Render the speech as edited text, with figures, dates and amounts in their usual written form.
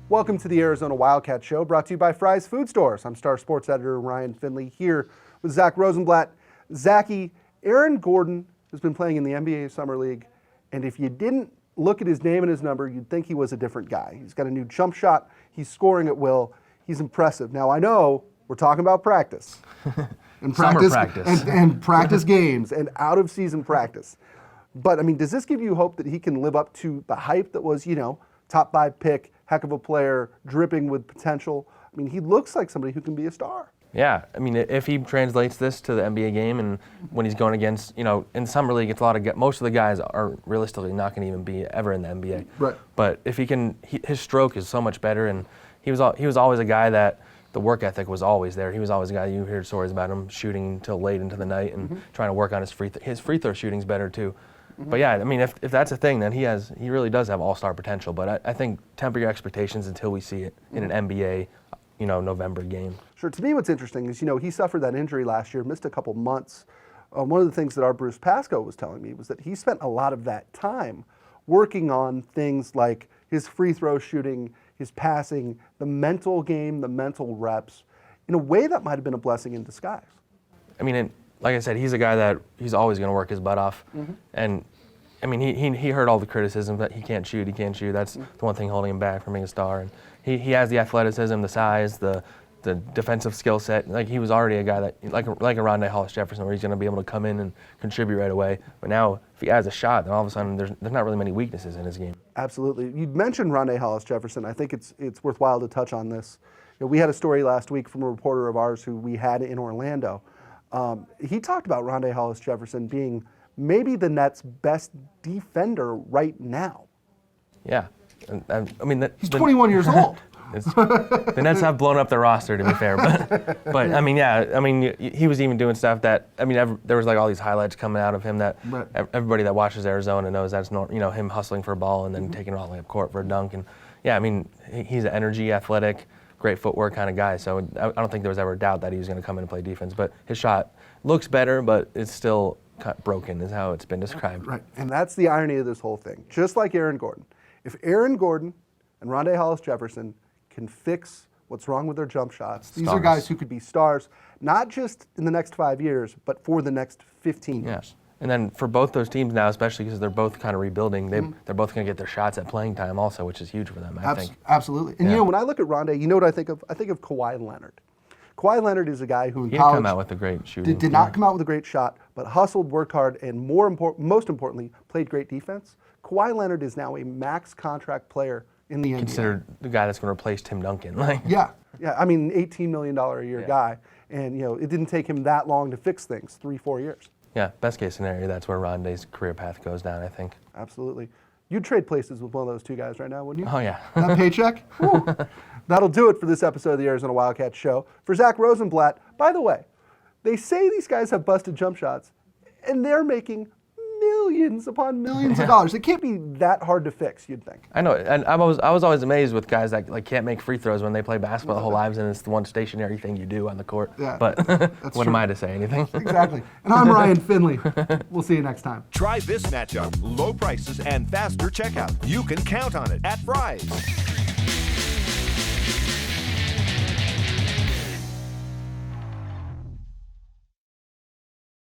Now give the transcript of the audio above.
Welcome to the Arizona Wildcat Show, brought to you by Fry's Food Stores. I'm Star Sports Editor Ryan Finley here with Zach Rosenblatt. Zachy, Aaron Gordon has been playing in the NBA Summer League, and if you didn't look at his name and his number, you'd think he was a different guy. He's got a new jump shot. He's scoring at will. He's impressive. Now, I know we're talking about practice. And Summer practice. And practice games and out-of-season practice. But, I mean, does this give you hope that he can live up to the hype that was, top 5 pick, heck of a player, dripping with potential? I mean, he looks like somebody who can be a star. Yeah, I mean, if he translates this to the NBA game, and when he's going against, in Summer League, it's most of the guys are realistically not going to even be ever in the NBA. Right. But if he can, his stroke is so much better, and he was always a guy that the work ethic was always there. He was always a guy, you hear stories about him shooting until late into the night and trying to work on his free throw shooting's better too. But yeah, I mean, if that's a thing, then he really does have all-star potential. But I think temper your expectations until we see it in an NBA, November game. Sure. To me, what's interesting is, he suffered that injury last year, missed a couple months. One of the things that our Bruce Pascoe was telling me was that he spent a lot of that time working on things like his free throw shooting, his passing, the mental game, the mental reps, in a way that might have been a blessing in disguise. I mean, like I said, he's a guy that he's always going to work his butt off. And, I mean, he heard all the criticism that he can't shoot. That's the one thing holding him back from being a star. And he has the athleticism, the size, the defensive skill set. Like, he was already a guy that, like a Rondae HollisJefferson, where he's going to be able to come in and contribute right away. But now, if he has a shot, then all of a sudden there's not really many weaknesses in his game. Absolutely. You mentioned Rondae HollisJefferson. I think it's worthwhile to touch on this. We had a story last week from a reporter of ours who we had in Orlando. He talked about Rondae HollisJefferson being maybe the Nets' best defender right now. Yeah. I mean, he's 21 years old. The Nets have blown up their roster, to be fair, but I mean, yeah, I mean, he was even doing stuff that, I mean, there was like all these highlights coming out of him that everybody that watches Arizona knows that's not, him hustling for a ball and then taking it all the way up court for a dunk. And yeah, I mean, he's an energy, athletic, great footwork kind of guy. So I don't think there was ever a doubt that he was going to come in and play defense. But his shot looks better, but it's still broken, is how it's been described. Right, and that's the irony of this whole thing. Just like Aaron Gordon, if Aaron Gordon and Rondae HollisJefferson can fix what's wrong with their jump shots. These are guys who could be stars, not just in the next 5 years, but for the next 15 years. Yes. And then for both those teams now, especially because they're both kind of rebuilding, they're both going to get their shots at playing time also, which is huge for them, I think. Absolutely. And when I look at Rondae, you know what I think of? I think of Kawhi Leonard. Kawhi Leonard is a guy who in college didn't come out with a great shooting. Did not come out with a great shot, but hustled, worked hard, and most importantly, played great defense. Kawhi Leonard is now a max contract player in the NBA. Considered the guy that's going to replace Tim Duncan. Yeah. I mean, $18 million a year guy. And, it didn't take him that long to fix things, 3-4 years. Yeah, best case scenario, that's where Rondae's career path goes down, I think. Absolutely. You'd trade places with one of those two guys right now, wouldn't you? Oh, yeah. That paycheck? That'll do it for this episode of the Arizona Wildcat Show. For Zach Rosenblatt, by the way, they say these guys have busted jump shots, and they're making millions upon millions of dollars. It can't be that hard to fix, you'd think. I know, and I was always amazed with guys that can't make free throws when they play basketball their whole lives, and it's the one stationary thing you do on the court. Yeah, but what am I to say anything? Exactly. And I'm Ryan Finley. We'll see you next time. Try this matchup: low prices and faster checkout. You can count on it at Fry's.